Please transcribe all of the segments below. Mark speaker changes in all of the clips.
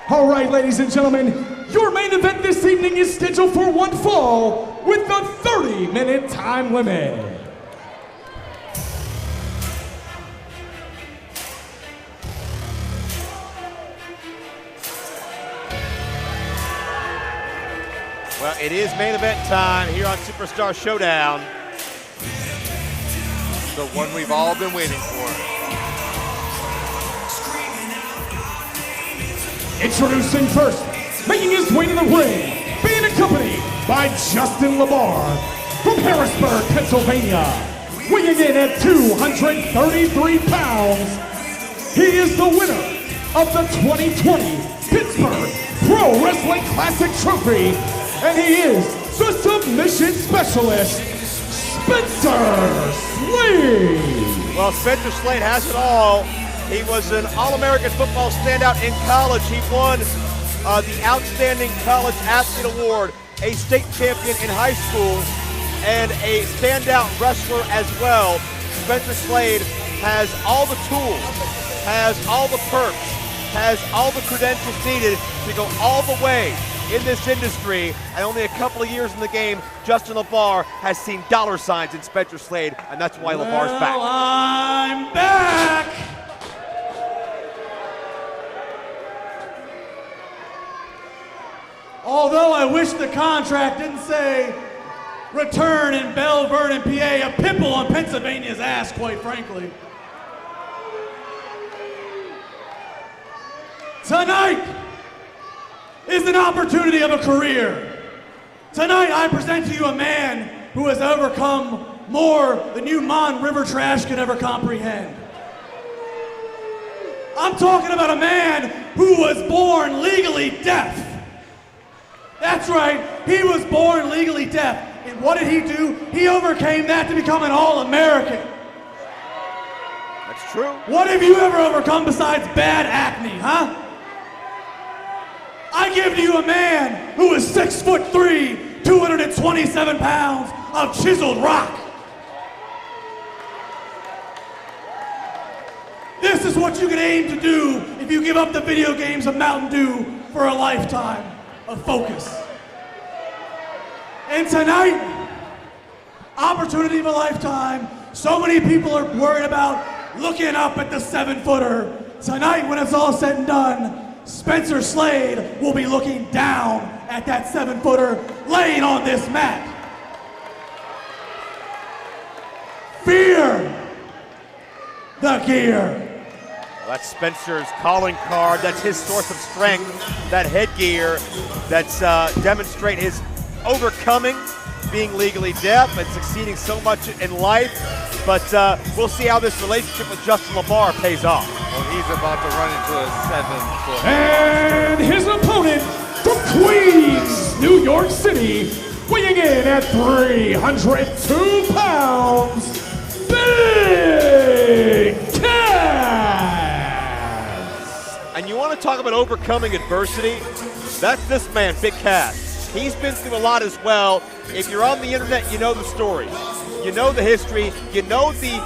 Speaker 1: All right, ladies and gentlemen, your main event this evening is scheduled for one fall with a 30-minute time limit.
Speaker 2: Well, it is main event time here on Superstar Showdown. The one we've all been waiting for.
Speaker 1: Introducing first, making his way to the ring, being accompanied by Justin Labar from Harrisburg, Pennsylvania. Weighing in at 233 pounds, he is the winner of the 2020 Pittsburgh Pro Wrestling Classic Trophy, and he is the submission specialist, Spencer Slade.
Speaker 2: Well, Spencer Slade has it all. He was an All-American football standout in college. He won the Outstanding College Athlete Award, a state champion in high school, and a standout wrestler as well. Spencer Slade has all the tools, has all the perks, has all the credentials needed to go all the way in this industry, and only a couple of years in the game, Justin Labar has seen dollar signs in Spencer Slade, and that's why Labar's back.
Speaker 3: I'm back! Although I wish the contract didn't say return in Belle, Vernon, PA, a pimple on Pennsylvania's ass, quite frankly. Tonight is an opportunity of a career. Tonight I present to you a man who has overcome more than you Mon River trash can ever comprehend. I'm talking about a man who was born legally deaf. That's right, he was born legally deaf. And what did he do? He overcame that to become an All-American.
Speaker 2: That's true.
Speaker 3: What have you ever overcome besides bad acne, huh? I give to you a man who is 6'3", 227 pounds of chiseled rock. This is what you can aim to do if you give up the video games of Mountain Dew for a lifetime of focus. And tonight, opportunity of a lifetime. So many people are worried about looking up at the 7-footer. Tonight, when it's all said and done, Spencer Slade will be looking down at that 7-footer laying on this mat. Fear the gear.
Speaker 2: Well, that's Spencer's calling card. That's his source of strength, that headgear that's demonstrate his overcoming being legally deaf and succeeding so much in life. But we'll see how this relationship with Justin Labar pays off.
Speaker 4: Well, he's about to run into a 7-foot.
Speaker 1: And his opponent from Queens, New York City, weighing in at 302 pounds, Big Cass.
Speaker 2: And you want to talk about overcoming adversity? That's this man, Big Cass. He's been through a lot as well. If you're on the internet, you know the stories. You know the history. You know the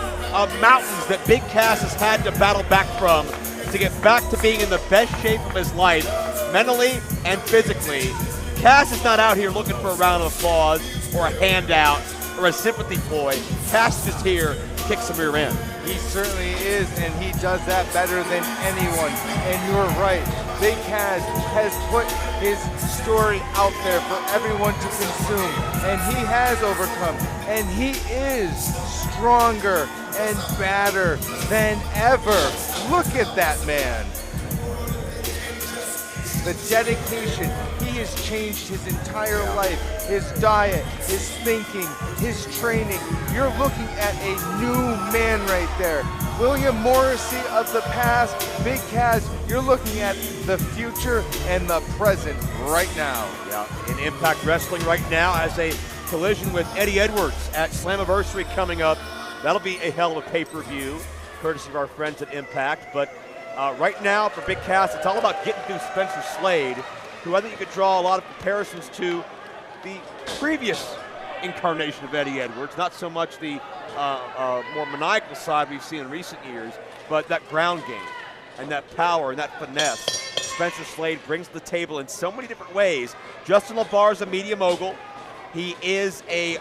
Speaker 2: mountains that Big Cass has had to battle back from to get back to being in the best shape of his life, mentally and physically. Cass is not out here looking for a round of applause or a handout or a sympathy ploy. Cass is just here to kick some rear end.
Speaker 4: He certainly is, and he does that better than anyone. And you're right, Big Cass has put his story out there for everyone to consume, and he has overcome, and he is stronger and badder than ever. Look at that man. The dedication, he has changed his entire life, his diet, his thinking, his training. You're looking at a new man right there. William Morrissey of the past, Big Cass, you're looking at the future and the present right now.
Speaker 2: Yeah, in Impact Wrestling right now has a collision with Eddie Edwards at Slammiversary coming up. That'll be a hell of a pay-per-view, courtesy of our friends at Impact. But right now for Big Cass, it's all about getting through Spencer Slade, who I think you could draw a lot of comparisons to the previous incarnation of Eddie Edwards, not so much the more maniacal side we've seen in recent years, but that ground game and that power and that finesse. Spencer Slade brings to the table in so many different ways. Justin Labar is a media mogul. He is a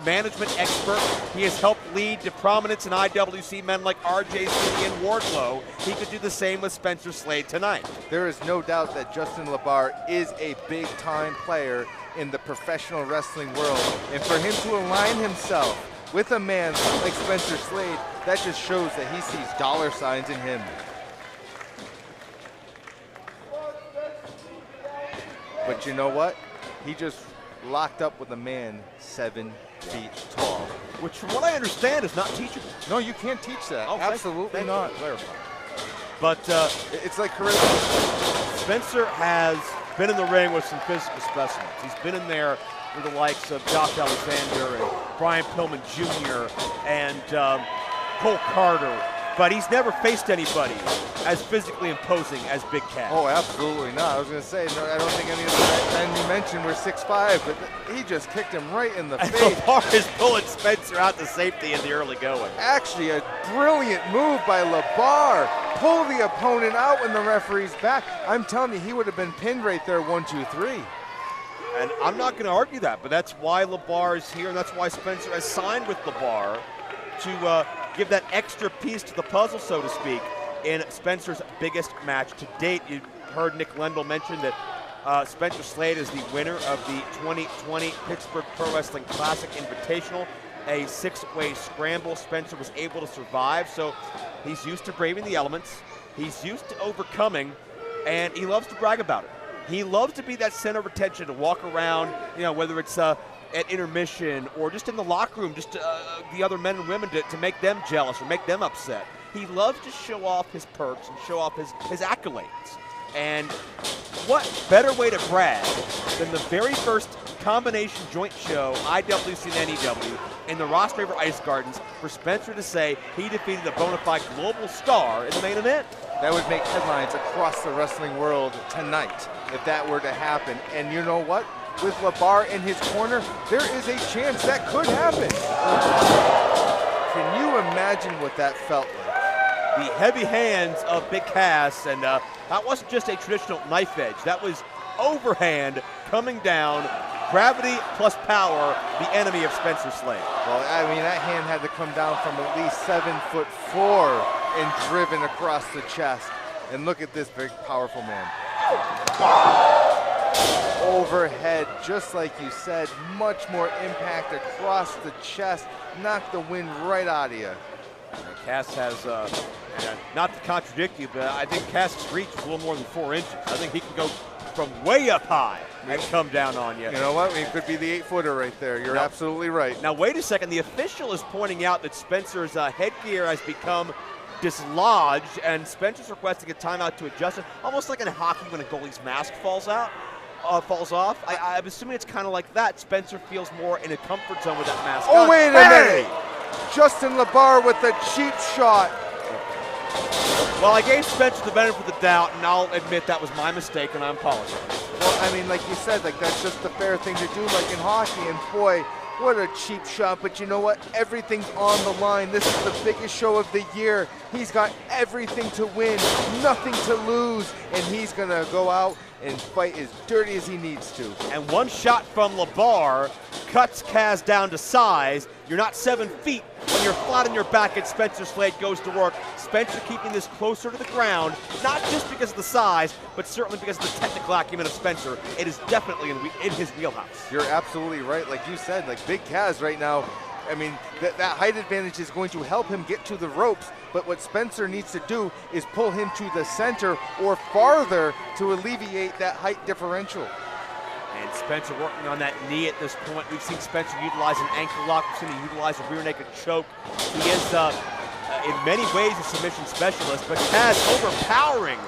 Speaker 2: management expert. He has helped lead to prominence in IWC men like RJC and Wardlow. He could do the same with Spencer Slade tonight.
Speaker 4: There is no doubt that Justin Labar is a big-time player in the professional wrestling world. And for him to align himself with a man like Spencer Slade, that just shows that he sees dollar signs in him. But you know what? He just locked up with a man 7 feet tall.
Speaker 2: Which, from what I understand, is not teachable.
Speaker 4: No, you can't teach that.
Speaker 2: Oh,
Speaker 4: absolutely not.
Speaker 2: But
Speaker 4: it's like charisma.
Speaker 2: Spencer has been in the ring with some physical specimens. He's been in there with the likes of Josh Alexander and Brian Pillman Jr. and Cole Carter. But he's never faced anybody as physically imposing as Big Cass.
Speaker 4: Oh, absolutely not. I was going to say, no, I don't think any of the men you mentioned were 6'5", but he just kicked him right in the face.
Speaker 2: Labar is pulling Spencer out to safety in the early going.
Speaker 4: Actually, a brilliant move by Labar. Pull the opponent out when the referee's back. I'm telling you, he would have been pinned right there, 1, 2, 3.
Speaker 2: And I'm not going to argue that, but that's why Labar is here, and that's why Spencer has signed with Labar to give that extra piece to the puzzle, so to speak, in Spencer's biggest match to date. You heard Nick Lendl mention that Spencer Slade is the winner of the 2020 Pittsburgh Pro Wrestling Classic Invitational, a 6-way scramble. Spencer was able to survive, so he's used to braving the elements. He's used to overcoming, and he loves to brag about it. He loves to be that center of attention, to walk around, you know, whether it's at intermission or just in the locker room, just the other men and women to make them jealous or make them upset. He loves to show off his perks and show off his accolades. And what better way to brag than the very first combination joint show, IWC and NEW, in the Rostraver Ice Gardens, for Spencer to say he defeated a bona fide global star in the main event.
Speaker 4: That would make headlines across the wrestling world tonight if that were to happen. And you know what? With Labar in his corner, there is a chance that could happen. Can you imagine what that felt like?
Speaker 2: The heavy hands of Big Cass, and that wasn't just a traditional knife edge. That was overhand coming down, gravity plus power, the enemy of Spencer Slade.
Speaker 4: Well, I mean, that hand had to come down from at least 7'4" and driven across the chest. And look at this big, powerful man. Overhead, just like you said, much more impact across the chest, knocked the wind right out of you.
Speaker 2: Cass has, not to contradict you, but I think Cass's reach is a little more than 4 inches. I think he can go from way up high and come down on you.
Speaker 4: You know what? It could be the 8-footer right there. You're absolutely right.
Speaker 2: Now, wait a second. The official is pointing out that Spencer's headgear has become dislodged, and Spencer's requesting a timeout to adjust it, almost like in hockey when a goalie's mask falls off. I'm assuming it's kind of like that. Spencer feels more in a comfort zone with that mask on.
Speaker 4: Oh, wait a minute. Justin Labar with a cheap shot.
Speaker 2: Well, I gave Spencer the benefit of the doubt, and I'll admit that was my mistake, and I apologize.
Speaker 4: Well, I mean, like you said, like that's just the fair thing to do, like in hockey, and boy, what a cheap shot. But you know what? Everything's on the line. This is the biggest show of the year. He's got everything to win, nothing to lose, and he's going to go out and fight as dirty as he needs to.
Speaker 2: And one shot from Labar cuts Cass down to size. You're not 7 feet when you're flat on your back, and Spencer Slade goes to work. Spencer keeping this closer to the ground, not just because of the size, but certainly because of the technical acumen of Spencer. It is definitely in his wheelhouse.
Speaker 4: You're absolutely right. Like you said, like Big Cass right now, I mean, that height advantage is going to help him get to the ropes, but what Spencer needs to do is pull him to the center or farther to alleviate that height differential.
Speaker 2: And Spencer working on that knee at this point. We've seen Spencer utilize an ankle lock. We've seen him utilize a rear naked choke. He is, in many ways, a submission specialist, but Cass overpowering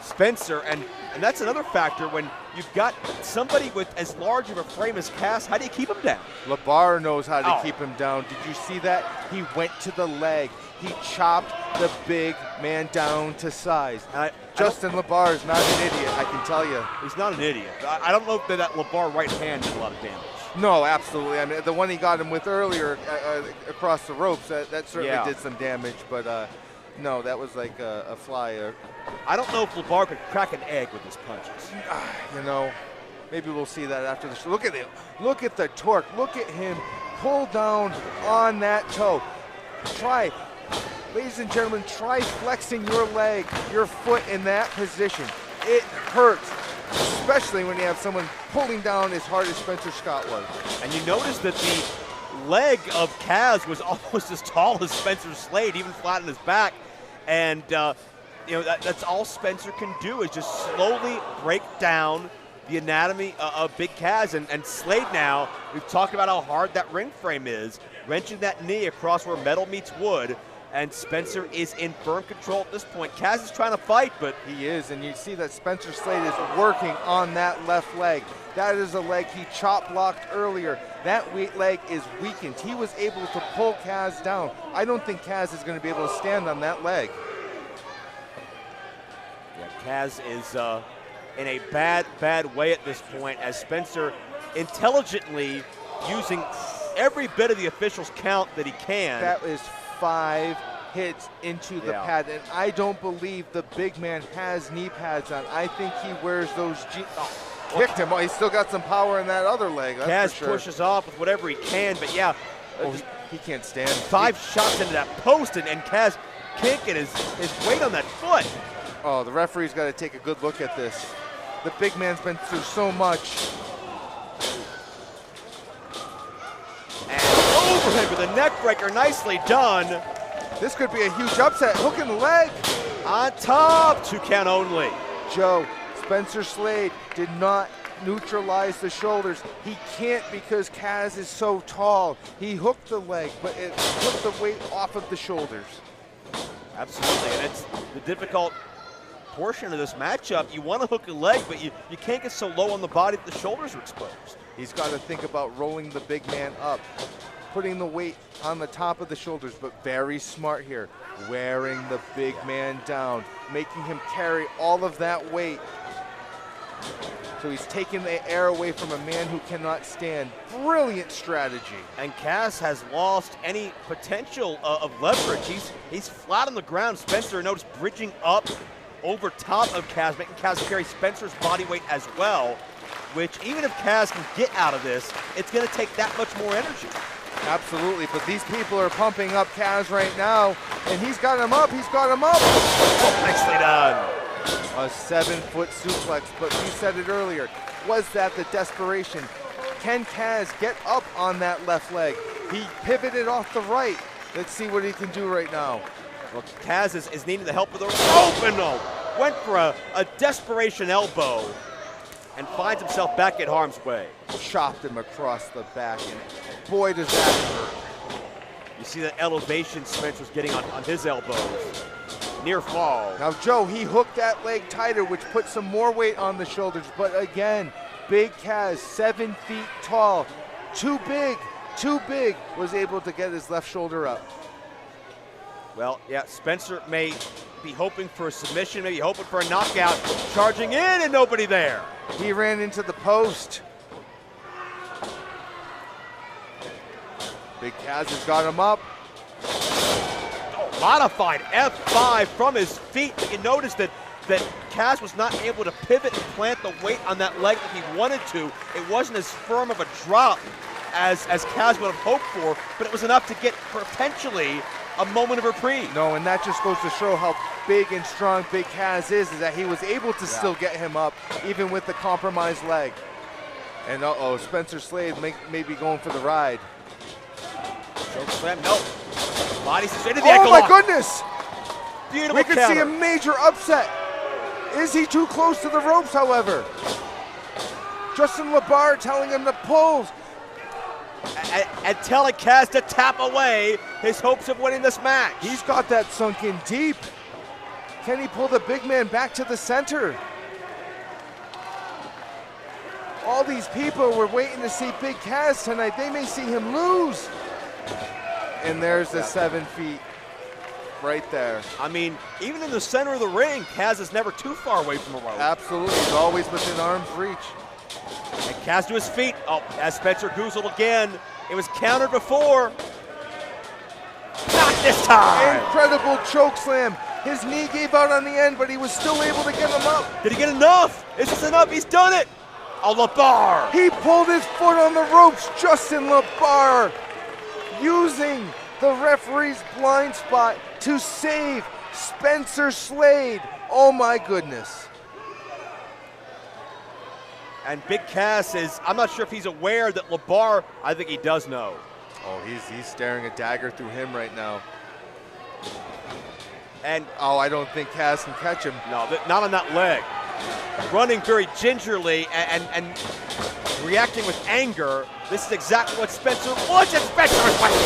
Speaker 2: Spencer, and that's another factor when you've got somebody with as large of a frame as Cass. How do you keep him down?
Speaker 4: Labar knows how to keep him down. Did you see that? He went to the leg. He chopped the big man down to size. Justin Labar is not an idiot, I can tell you.
Speaker 2: He's not an idiot. I don't know if that Labar right hand did a lot of damage.
Speaker 4: No, absolutely. I mean, the one he got him with earlier across the ropes, that certainly did some damage. But No, that was like a flyer.
Speaker 2: I don't know if Labar could crack an egg with his punches.
Speaker 4: You know, maybe we'll see that after the show. Look at it. Look at the torque. Look at him pull down on that toe. Try, ladies and gentlemen, try flexing your leg, your foot in that position. It hurts, especially when you have someone pulling down as hard as Spencer Scott was.
Speaker 2: And you notice that the leg of Kaz was almost as tall as Spencer Slade, even flat on his back. And you know, that's all Spencer can do is just slowly break down the anatomy of Big Kaz. And Slade now, we've talked about how hard that ring frame is, wrenching that knee across where metal meets wood. And Spencer is in firm control at this point. Kaz is trying to fight, but
Speaker 4: he is, and you see that Spencer Slade is working on that left leg. That is a leg he chop blocked earlier. That leg is weakened. He was able to pull Kaz down. I don't think Kaz is going to be able to stand on that leg.
Speaker 2: Yeah, Kaz is in a bad way at this point, as Spencer intelligently using every bit of the officials' count that he can.
Speaker 4: That is 5 hits into the pad, and I don't believe the big man has knee pads on. I think he wears those kicked him. He's still got some power in that other leg. That's
Speaker 2: Kaz
Speaker 4: for sure.
Speaker 2: pushes off with whatever he can, but yeah.
Speaker 4: He can't stand.
Speaker 2: 5 shots into that post, and Kaz can't get his weight on that foot.
Speaker 4: Oh, the referee's got to take a good look at this. The big man's been through so much.
Speaker 2: And overhead with a neck breaker, nicely done.
Speaker 4: This could be a huge upset. Hook in the leg.
Speaker 2: On top, 2 count only.
Speaker 4: Joe, Spencer Slade did not neutralize the shoulders. He can't because Kaz is so tall. He hooked the leg, but it took the weight off of the shoulders.
Speaker 2: Absolutely, and it's the difficult portion of this matchup. You want to hook a leg, but you can't get so low on the body that the shoulders are exposed.
Speaker 4: He's got to think about rolling the big man up, putting the weight on the top of the shoulders, but very smart here. Wearing the big man down, making him carry all of that weight. So he's taking the air away from a man who cannot stand. Brilliant strategy.
Speaker 2: And Kaz has lost any potential of leverage. He's flat on the ground. Spencer, notice, bridging up over top of Kaz, making Kaz carry Spencer's body weight as well, which even if Kaz can get out of this, it's going to take that much more energy.
Speaker 4: Absolutely, but these people are pumping up Kaz right now, and he's got him up, he's got him up.
Speaker 2: Oh, nicely done.
Speaker 4: A 7-foot suplex, but you said it earlier. Was that the desperation? Can Kaz get up on that left leg? He pivoted off the right. Let's see what he can do right now.
Speaker 2: Well, Kaz is needing the help of the rope, and went for a desperation elbow and finds himself back at harm's way.
Speaker 4: Chopped him across the back, and boy, does that hurt.
Speaker 2: You see that elevation Spencer's getting on his elbows. Near fall.
Speaker 4: Now, Joe, he hooked that leg tighter, which put some more weight on the shoulders. But again, Big Kaz, 7 feet tall, too big, was able to get his left shoulder up.
Speaker 2: Well, yeah, Spencer may be hoping for a submission, maybe hoping for a knockout, charging in and nobody there.
Speaker 4: He ran into the post. Big Kaz has got him up.
Speaker 2: Modified F5 from his feet. You notice that Kaz was not able to pivot and plant the weight on that leg that he wanted to. It wasn't as firm of a drop as Kaz would have hoped for, but it was enough to get potentially a moment of reprieve.
Speaker 4: No, and that just goes to show how big and strong Big Kaz is that he was able to still get him up, even with the compromised leg. And Spencer Slade may be going for the ride.
Speaker 2: Choke slam, no. Body straight to the ankle
Speaker 4: my
Speaker 2: lock.
Speaker 4: Goodness!
Speaker 2: Beautiful
Speaker 4: We could
Speaker 2: counter.
Speaker 4: see a major upset. Is he too close to the ropes, however? Justin Labar telling him to pull.
Speaker 2: And telling Kaz to tap away his hopes of winning this match.
Speaker 4: He's got that sunk in deep. Can he pull the big man back to the center? All these people were waiting to see Big Kaz tonight. They may see him lose. And there's the 7 feet right there.
Speaker 2: I mean, even in the center of the ring, Kaz is never too far away from a rope.
Speaker 4: Absolutely, he's always within arm's reach.
Speaker 2: And Kaz to his feet. Oh, as Spencer goozled again. It was countered before. Knockout it this time.
Speaker 4: Incredible choke slam. His knee gave out on the end, but he was still able to get him up.
Speaker 2: Did he get enough? Is this enough? He's done it. Oh, Labar.
Speaker 4: He pulled his foot on the ropes. Justin Labar using the referee's blind spot to save Spencer Slade. Oh my goodness.
Speaker 2: And Big Cass is, I'm not sure if he's aware that Labar, I think he does know.
Speaker 4: Oh, he's staring a dagger through him right now.
Speaker 2: And
Speaker 4: oh, I don't think Cass can catch him.
Speaker 2: No, not on that leg. Running very gingerly and reacting with anger. This is exactly what Spencer wants, and Spencer is fighting.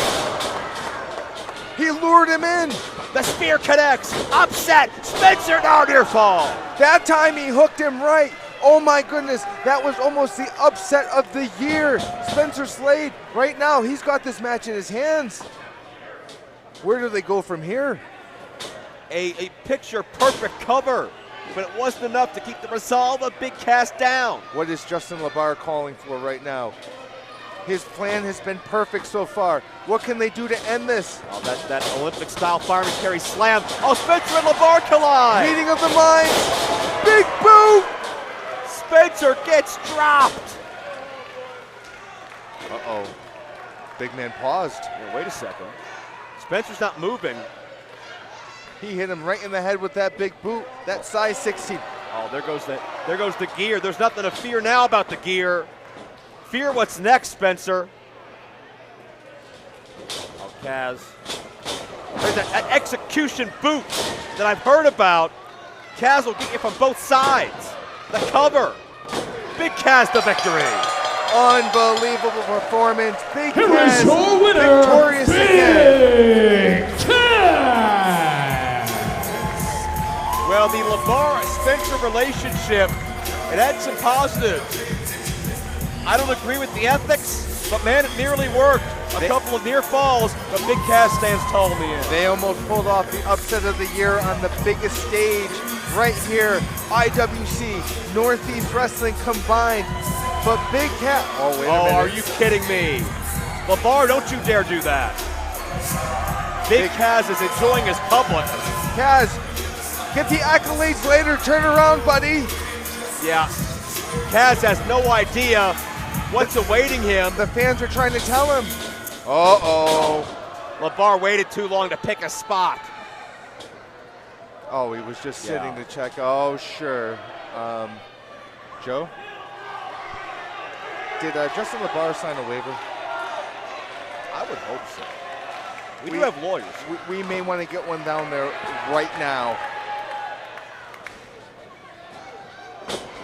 Speaker 4: He lured him in.
Speaker 2: The spear connects, upset, Spencer, no, near fall.
Speaker 4: That time he hooked him right. Oh my goodness, that was almost the upset of the year. Spencer Slade, right now, he's got this match in his hands. Where do they go from here?
Speaker 2: A picture-perfect cover, but it wasn't enough to keep the resolve of Big Cass down.
Speaker 4: What is Justin Labar calling for right now? His plan has been perfect so far. What can they do to end this?
Speaker 2: Oh, that Olympic-style fireman carry slam. Oh, Spencer and Labar collide.
Speaker 4: Meeting of the minds. Big boot.
Speaker 2: Spencer gets dropped.
Speaker 4: Uh-oh. Big man paused.
Speaker 2: Well, wait a second. Spencer's not moving.
Speaker 4: He hit him right in the head with that big boot, that size 16.
Speaker 2: Oh, there goes the gear. There's nothing to fear now about the gear. Fear what's next, Spencer. Oh, Kaz. There's that execution boot that I've heard about. Kaz will get you from both sides. The cover. Big Kaz the victory.
Speaker 4: Unbelievable performance. Big
Speaker 1: Here
Speaker 4: Kaz
Speaker 1: is your winner,
Speaker 4: victorious again.
Speaker 1: Big Cass.
Speaker 2: Well, the Labar-Spencer relationship, it had some positives. I don't agree with the ethics, but man, it nearly worked. A couple of near falls, but Big Cass stands tall in the end.
Speaker 4: They almost pulled off the upset of the year on the biggest stage right here, IWC, Northeast Wrestling combined. But Big Cass, oh wait a minute.
Speaker 2: Are you kidding me? Labar, don't you dare do that. Big Cass is enjoying his public.
Speaker 4: Cass, get the accolades later, turn around, buddy.
Speaker 2: Yeah, Cass has no idea what's awaiting him.
Speaker 4: The fans are trying to tell him. Uh-oh.
Speaker 2: Labar waited too long to pick a spot.
Speaker 4: Oh, he was just sitting to check. Oh, sure. Joe? Did Justin Labar sign a waiver?
Speaker 2: I would hope so. We do have lawyers.
Speaker 4: We may want to get one down there right now.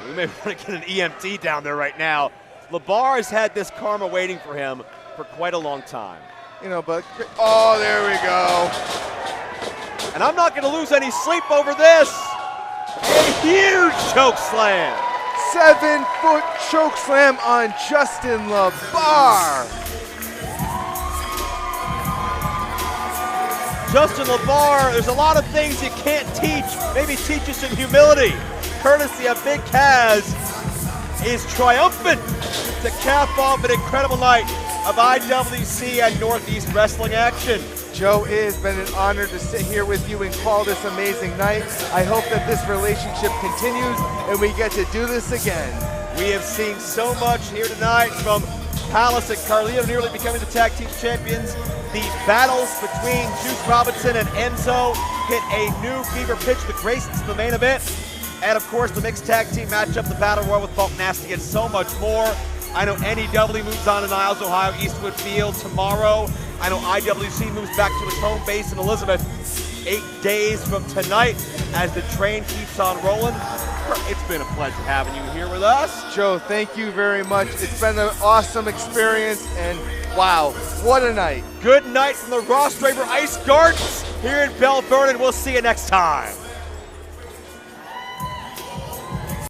Speaker 2: We may want to get an EMT down there right now. Labar has had this karma waiting for him for quite a long time.
Speaker 4: You know, but, oh, there we go.
Speaker 2: And I'm not going to lose any sleep over this. A huge choke slam.
Speaker 4: 7-foot choke slam on Justin Labar.
Speaker 2: Justin Labar, there's a lot of things you can't teach. Maybe teach you some humility. Courtesy of Big Cass is triumphant to cap off an incredible night of IWC and Northeast Wrestling action.
Speaker 4: Joe, it has been an honor to sit here with you and call this amazing night. I hope that this relationship continues and we get to do this again.
Speaker 2: We have seen so much here tonight, from Palace and Carlito nearly becoming the tag team champions. The battles between Juice Robinson and Enzo hit a new fever pitch. The Graysons in the main event. And of course, the mixed tag team matchup, the Battle Royal with Bulk Nasty, and so much more. I know NEW moves on to Niles, Ohio, Eastwood Field tomorrow. I know IWC moves back to its home base in Elizabeth 8 days from tonight as the train keeps on rolling. It's been a pleasure having you here with us.
Speaker 4: Joe, thank you very much. It's been an awesome experience, and wow, what a night.
Speaker 2: Good night from the Rostraver Ice Gardens here in Belle, Vernon. We'll see you next time.